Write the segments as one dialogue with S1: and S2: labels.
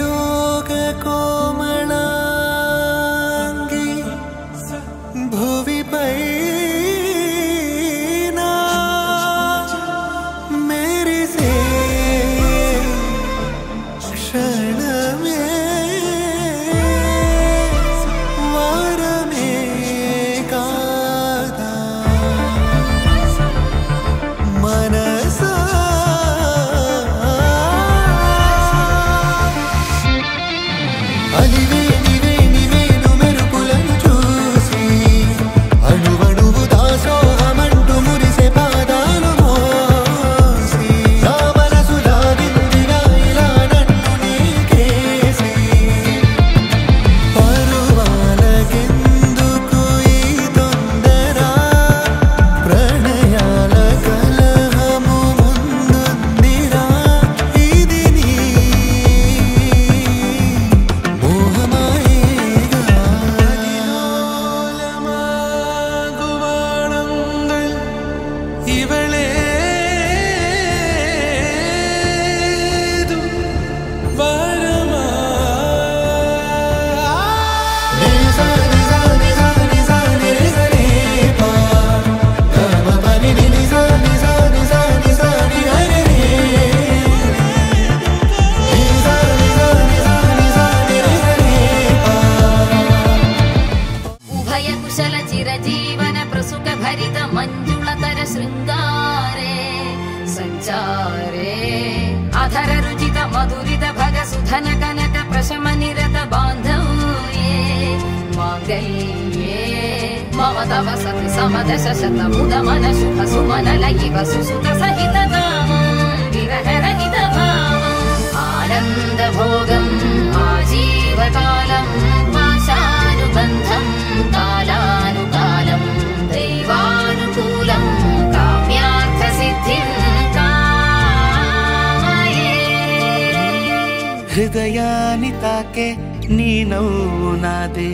S1: त्रिलोक कोमलांगी भुवि पैना मेरे से क्षण में वार में कादा मनसा
S2: जीवन प्रसुख भरित मंजुलतर शृंगारे संचारे अधर रुचित मधुरित भग सुधन कनक प्रशम निरत बांधव्ये मांगल्ये मम तव सति समदश शत मुद मन शुभ सुमन लयिव सुसुत सहित विरह रहित भावम् आनंद भोगम् आजीवकालम् पाशानुबन्धम् कालानुकालम् दैवानुकूलम् काम्यार्थ सिद्धिम् कामये
S1: हृदयानि ताके नी नव्वु नादे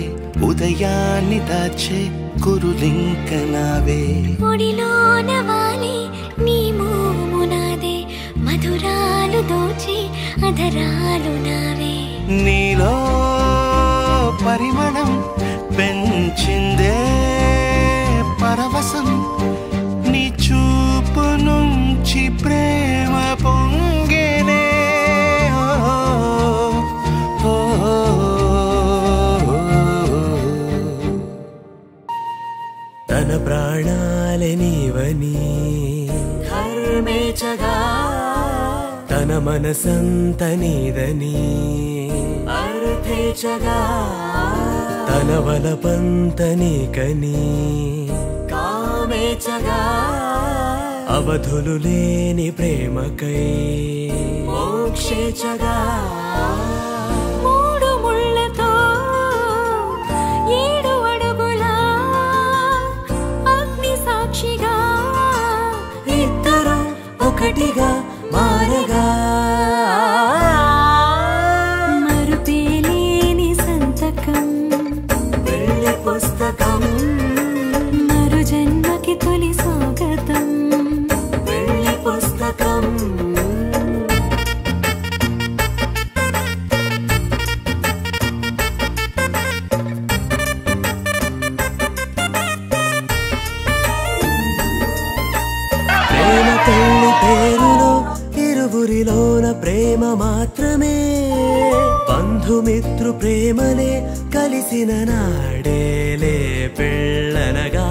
S1: उदयानि दाचे कुरुलिंक नावे
S3: ఒడిలోన వాలి నీ మోము నాదే మధురాలు దోచి అధరాలు నావే
S1: నీలో పరిమళం పెంచిందే పరవశం నీ చూపు నుంచి ప్రేమ పొంగేనే తన ప్రాణాలే నీవని ధర్మేచగా తన మనసంత నీదని అర్థేచగా తన వలపంత నీకని కామేచగా అవధులు లేని ప్రేమకై మోక్షేచగా
S3: మూడు ముళ్ళతో ఏడు అడుగుల అగ్ని సాక్షిగా
S1: ఇద్దరు ఒకటిగా మారగా
S3: మరుపేలేని సంతకం
S1: వెళ్ళి పుస్తకం
S3: మరు జన్మకి తొలి స్వాగతం
S1: వెళ్ళి పుస్తకం ప్రేమ తల్లి పేరులో ఇరువురిలోన ప్రేమ మాత్రమే బంధుమిత్రు ప్రేమలే కలిసిన నాడేలే పెళ్ళనగా